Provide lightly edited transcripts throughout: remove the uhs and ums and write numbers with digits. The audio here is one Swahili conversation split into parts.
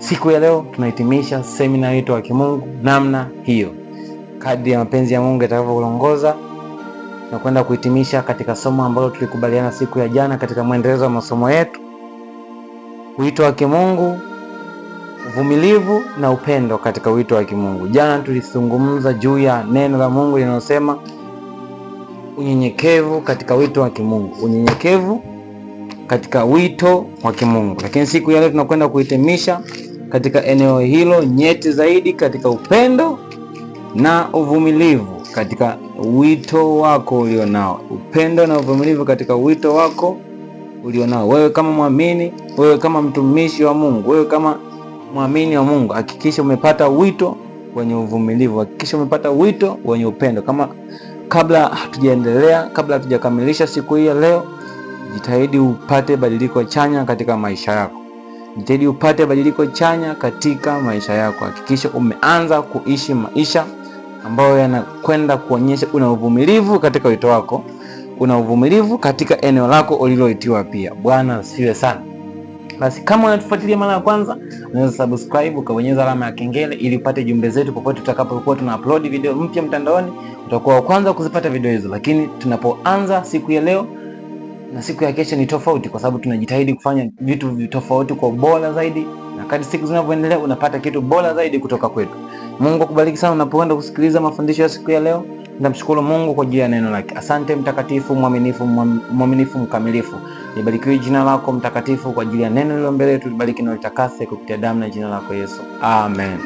Siku ya leo tunahitimisha semina yetu ya kimungu namna hiyo. Kadri ya mapenzi ya Mungu yatakavyoongoza na kwenda kuhitimisha katika somo ambalo tulikubaliana siku ya jana katika mwendelezo wa masomo yetu. Wito wa kimungu, uvumilivu na upendo katika wito wa kimungu. Jana tulizungumza juu ya neno la Mungu linalosema unyenyekevu katika wito wa kimungu. Unyenyekevu katika wito wa kimungu. Lakini siku ya leo tunakwenda kuhitimisha katika eneo hilo nyeti zaidi katika upendo na uvumilivu katika wito wako ulionao. Upendo na uvumilivu katika wito wako ulionao. Wewe kama muamini, wewe kama mtumishi wa Mungu, wewe kama muamini wa Mungu, hakikisha umepata wito wenye uvumilivu, hakikisha umepata wito wenye upendo. Kabla hatujaendelea, kabla hatujakamilisha siku hii ya leo, jitahidi upate badiliko chanya katika maisha yako. Jitahidi upate badiliko chanya katika maisha yako. Hakikisha umeanza kuishi maisha ambayo yanakwenda kuonyesha una uvumilivu katika wito wako, una uvumilivu katika eneo lako uliloitiwa pia. Bwana asifiwe sana. Basi kama unatufuatilia mara ya kwanza, unaweza subscribe ukabonyeza alama ya kengele ili upate jumbe zetu popote tutakapokuwa tuna-upload video mpya mtandaoni. Utakuwa wa kwanza kuzipata video hizo. Lakini tunapoanza siku ya leo na siku ya kesho ni tofauti, kwa sababu tunajitahidi kufanya vitu tofauti kwa bora zaidi, na kadri siku zinavyoendelea unapata kitu bora zaidi kutoka kwetu. Mungu akubariki sana unapoenda kusikiliza mafundisho ya siku ya leo. Namshukuru Mungu kwa ajili ya neno lake. Asante mtakatifu, mwaminifu, mkamilifu. Libarikiwe jina lako mtakatifu kwa ajili ya neno lilo mbele yetu. Libariki na litakase kupitia damu na jina lako Yesu. Amen.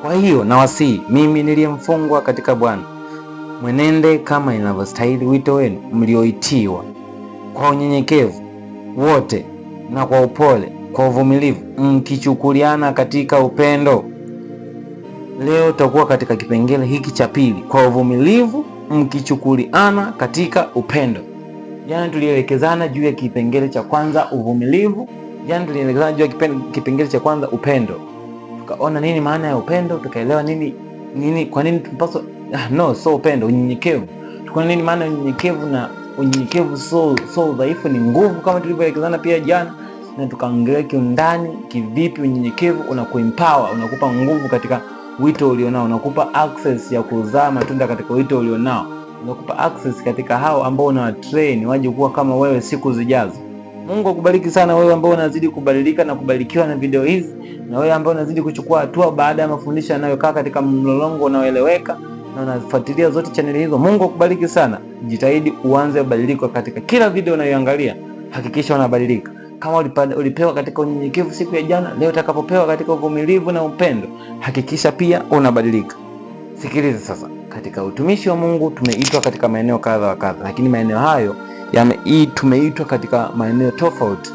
Kwa hiyo nawasihi mimi niliyemfungwa katika Bwana, mwenende kama inavyostahili wito wenu mlioitiwa, kwa unyenyekevu wote na kwa upole, kwa uvumilivu, mkichukuliana katika upendo. Leo tutakuwa katika kipengele hiki cha pili, kwa uvumilivu mkichukuliana katika upendo. Jana tulielekezana juu ya kipengele cha kwanza uvumilivu, jana tulielekezana juu ya kipengele cha kwanza upendo. Tukaona nini maana ya upendo, tukaelewa nini kwa nini tunapaswa so upendo, unyenyekevu. Tukaona nini maana ya unyenyekevu, na unyenyekevu so udhaifu ni nguvu kama tulivyoelekezana pia jana, na tukaangalia kiundani kivipi unyenyekevu unakuempower, unakupa nguvu katika wito ulionao, unakupa access ya kuzaa matunda katika wito ulionao, unakupa access katika hao ambao unawatrain waje kuwa kama wewe siku zijazo. Mungu akubariki sana wewe ambao unazidi kubadilika na kubarikiwa na video hizi, na wewe ambao unazidi kuchukua hatua baada ya mafundisho yanayokaa katika mlolongo unaoeleweka na unafuatilia zote channel hizo. Mungu akubariki sana. Jitahidi uanze kubadilika katika kila video unayoangalia. Hakikisha unabadilika. Kama ulipewa katika unyenyekevu siku ya jana, leo utakapopewa katika uvumilivu na upendo, hakikisha pia unabadilika. Sikiliza sasa, katika utumishi wa Mungu tumeitwa katika maeneo kadha wa kadha, lakini maeneo hayo tumeitwa katika maeneo tofauti.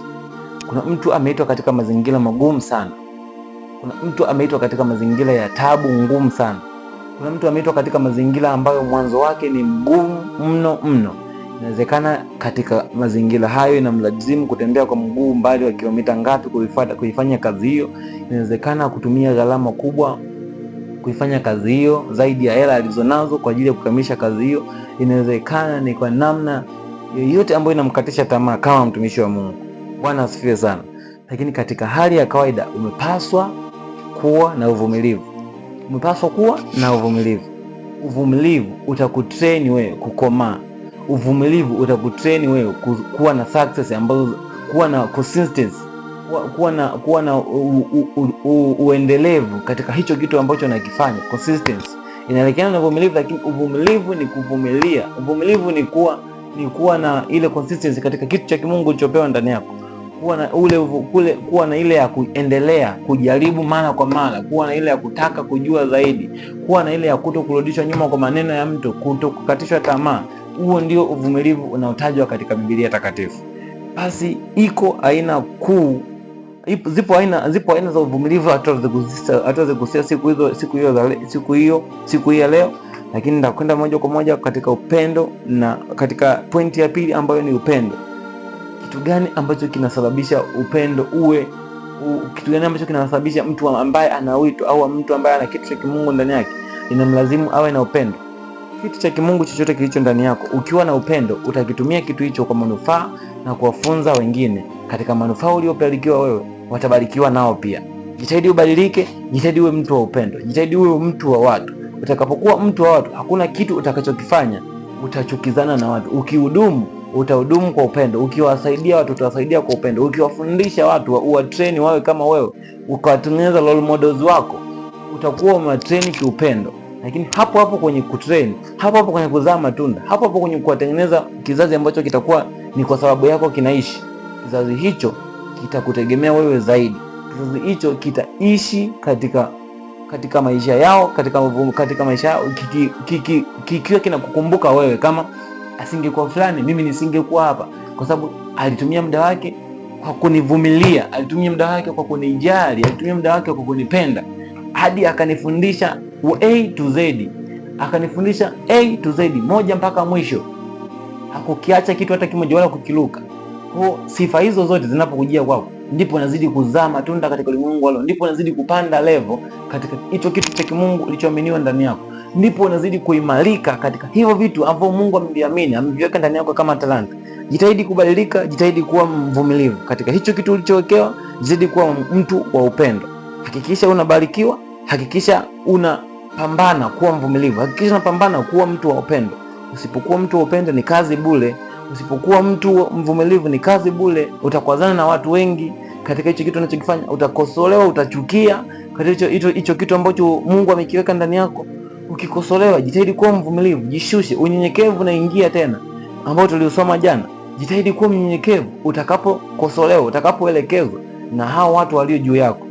Kuna mtu ameitwa katika mazingira magumu sana. Kuna mtu ameitwa katika mazingira ya tabu ngumu sana. Kuna mtu ameitwa katika mazingira ambayo mwanzo wake ni mgumu mno. Inawezekana katika mazingira hayo inamlazimu kutembea kwa mguu mbali wa kilomita ngapi kuifanya kazi hiyo. Inawezekana kutumia gharama kubwa kuifanya kazi hiyo zaidi ya hela alizonazo kwa ajili ya kukamilisha kazi hiyo. Inawezekana ni kwa namna yoyote ambayo inamkatisha tamaa kama mtumishi wa Mungu. Bwana asifiwe sana. Lakini katika hali ya kawaida umepaswa kuwa na uvumilivu. Uvumilivu utakutrain wewe kukomaa. Uvumilivu utakutrain wewe kuwa na success, ambazo kuwa na consistency, kuwa na uendelevu katika hicho kitu ambacho unakifanya. Consistency inaelekana na uvumilivu, lakini uvumilivu ni kuvumilia. Uvumilivu ni kuwa na ile consistency katika kitu cha kimungu ulichopewa ndani yako. Kuwa na ile ya kuendelea, kujaribu mara kwa mara, kuwa na ile ya kutaka kujua zaidi, kuwa na ile ya kutokurudishwa nyuma kwa maneno ya mtu, kutokukatishwa tamaa. Huo ndio uvumilivu unaotajwa katika Biblia takatifu. Basi iko aina kuu, zipo aina za uvumilivu hatuwezigusia siku hiyo ya leo, lakini nitakwenda moja kwa moja katika upendo, na katika pointi ya pili ambayo ni upendo. Kitu gani ambacho kinasababisha upendo kitu gani ambacho kinasababisha mtu ambaye ana wito au mtu ambaye ana kitu cha kimungu ndani yake inamlazimu awe na upendo? Kitu cha kimungu chochote kilicho ndani yako, ukiwa na upendo utakitumia kitu hicho kwa manufaa na kuwafunza wengine katika manufaa uliopelekwa wewe. watabarikiwa nao pia. Jitahidi ubadilike, jitahidi uwe mtu wa upendo, jitahidi uwe mtu wa watu. Utakapokuwa mtu wa watu, hakuna kitu utakachokifanya utachukizana na watu. Ukihudumu, utahudumu kwa upendo. Ukiwasaidia watu, utawasaidia kwa upendo. Ukiwafundisha watu, uwatrain wawe kama wewe, ukawatengeneza role models wako, utakuwa umewatrain kiupendo. Lakini hapo hapo kwenye kutrain, hapo hapo kwenye kuzaa matunda, hapo hapo kwenye kuwatengeneza kizazi ambacho kitakuwa ni kwa sababu yako kinaishi, kizazi hicho kitakutegemea wewe zaidi. Kizazi hicho kitaishi katika maisha yao, katika maisha yao kikiwa kinakukumbuka wewe. Kama asingekuwa fulani, mimi nisingekuwa hapa, kwa sababu alitumia muda wake kwa kunivumilia, alitumia muda wake kwa kunijali, alitumia muda wake kwa kunipenda, hadi akanifundisha A to Z, akanifundisha A to Z, moja mpaka mwisho. Hakukiacha kitu hata kimoja wala kukiluka. Kwa sifa hizo zote zinapokujia kwako, ndipo unazidi kuzaa matunda katika ulimwengu wao, ndipo unazidi kupanda level katika hicho kitu cha kimungu kilichoaminiwa ndani yako, ndipo unazidi kuimarika katika hivyo vitu ambavyo Mungu ameviamini, ameviweka ndani yako kama talanta. Jitahidi kubadilika, jitahidi kuwa mvumilivu katika hicho kitu ulichowekewa, jitahidi kuwa mtu wa upendo. Hakikisha unabarikiwa, hakikisha unapambana kuwa mvumilivu, hakikisha unapambana kuwa mtu wa upendo. Usipokuwa mtu wa upendo ni kazi bure. Usipokuwa mtu mvumilivu ni kazi bure. Utakwazana na watu wengi katika hicho kitu unachokifanya, utakosolewa, utachukia katika hicho kitu ambacho Mungu amekiweka ndani yako. Ukikosolewa, jitahidi kuwa mvumilivu, jishushe. Unyenyekevu na ingia tena, ambao tuliosoma jana. Jitahidi kuwa mnyenyekevu utakapokosolewa, utakapoelekezwa na hao watu walio juu yako,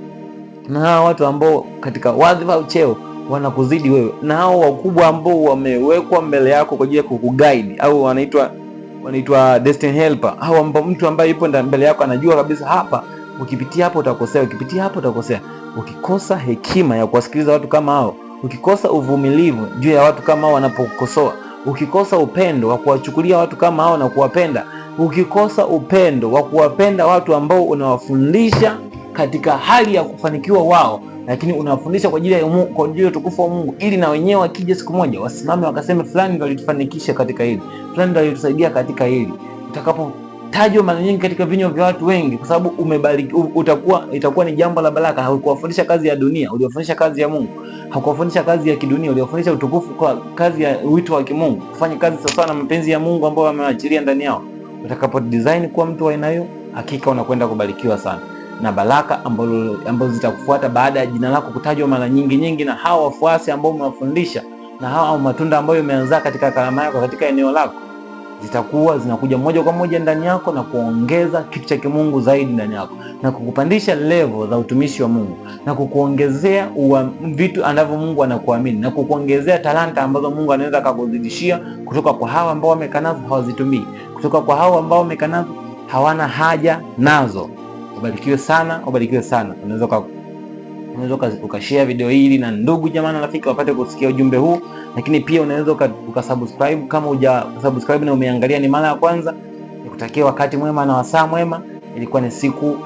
na hao watu ambao katika wadhifa au cheo wanakuzidi wewe, na hao wakubwa ambao wamewekwa mbele yako kwa ajili ya kukuguide, au wanaitwa destiny helper. Hao ambao mtu ambaye yupo mbele yako anajua kabisa hapa ukipitia hapo utakosea, ukipitia hapo utakosea. Ukikosa hekima ya kuwasikiliza watu kama hao, ukikosa uvumilivu juu ya watu kama hao wanapokukosoa, ukikosa upendo wa kuwachukulia watu kama hao na kuwapenda, ukikosa upendo wa kuwapenda watu ambao unawafundisha katika hali ya kufanikiwa wao, lakini unawafundisha kwa ajili ya utukufu wa Mungu, ili na wenyewe wakija siku moja wasimame wakaseme fulani ndio alitufanikisha katika hili, fulani ndio alitusaidia katika hili. Utakapotajwa mara nyingi katika vinywa vya watu wengi, kwa sababu umebariki, itakuwa ni jambo la baraka. Haukuwafundisha kazi ya dunia, uliwafundisha kazi ya Mungu. Hakuwafundisha kazi ya kidunia, uliwafundisha utukufu kwa kazi ya wito wa kimungu, kufanya kazi sawa na mapenzi ya Mungu ambao amewaachilia ndani yao. Utakapo design kuwa mtu wa aina hiyo, hakika unakwenda kubarikiwa sana, na baraka ambazo zitakufuata baada ya jina lako kutajwa mara nyingi, na hao wafuasi ambao umewafundisha, na hao matunda ambayo umeanza katika karama yako, katika eneo lako, zitakuwa zinakuja moja kwa moja ndani yako na kuongeza kitu cha kimungu zaidi ndani yako, na kukupandisha level za utumishi wa Mungu, na kukuongezea vitu ambavyo Mungu anakuamini, na kukuongezea talanta ambazo Mungu anaweza kukuzidishia kutoka kwa hao ambao wamekanazo hawazitumii, kutoka kwa hao ambao wamekanazo hawana haja nazo. Ubarikiwe sana, ubarikiwe sana. Unaweza ukashare video hili na ndugu jamaa na rafiki wapate kusikia ujumbe huu, lakini pia unaweza ukasubscribe kama hujasubscribe na umeangalia ni mara ya kwanza. Nikutakia wakati mwema na wasaa mwema. Ilikuwa ni siku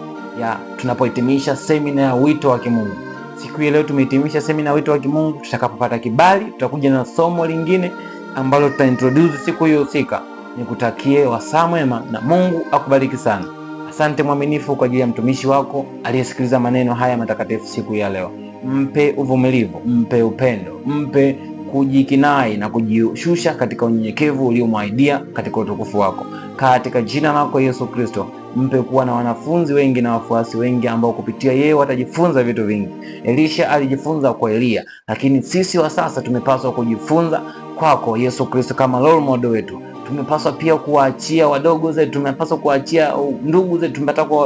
ya tunapohitimisha semina ya wito wa kimungu. Siku ya leo tumehitimisha semina ya wito wa kimungu. Tutakapopata kibali, tutakuja na somo lingine ambalo tutaintroduce siku hiyo husika. Nikutakie wasaa mwema na Mungu akubariki sana. Asante mwaminifu kwa ajili ya mtumishi wako aliyesikiliza maneno haya matakatifu siku ya leo. Mpe uvumilivu, mpe upendo, mpe kujikinai na kujishusha katika unyenyekevu uliomwahidia katika utukufu wako. Katika jina lako Yesu Kristo, mpe kuwa na wanafunzi wengi na wafuasi wengi ambao kupitia yeye watajifunza vitu vingi. Elisha alijifunza kwa Elia, lakini sisi wa sasa tumepaswa kujifunza kwako Yesu Kristo kama role model wetu. Tumepaswa pia kuwaachia wadogo zetu, tumepaswa kuachia ndugu zetu,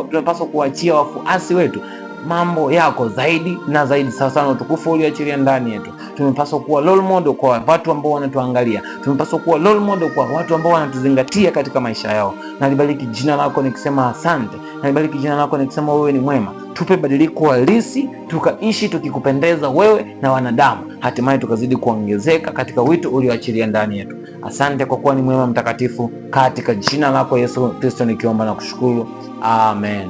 tumepaswa kuachia wafuasi wetu mambo yako zaidi na zaidi, sawa sana utukufu ulioachilia ndani yetu. Tumepaswa kuwa role model kwa watu ambao wanatuangalia, tumepaswa kuwa role model kwa watu ambao wanatuzingatia katika maisha yao. Nalibariki jina lako nikisema asante, nalibariki jina lako nikisema wewe ni mwema. Tupe badiliko halisi, tukaishi tukikupendeza wewe na wanadamu, hatimaye tukazidi kuongezeka katika wito ulioachilia ndani yetu. Asante kwa kuwa ni mwema mtakatifu, katika jina lako Yesu Kristo nikiomba na kushukuru, amen.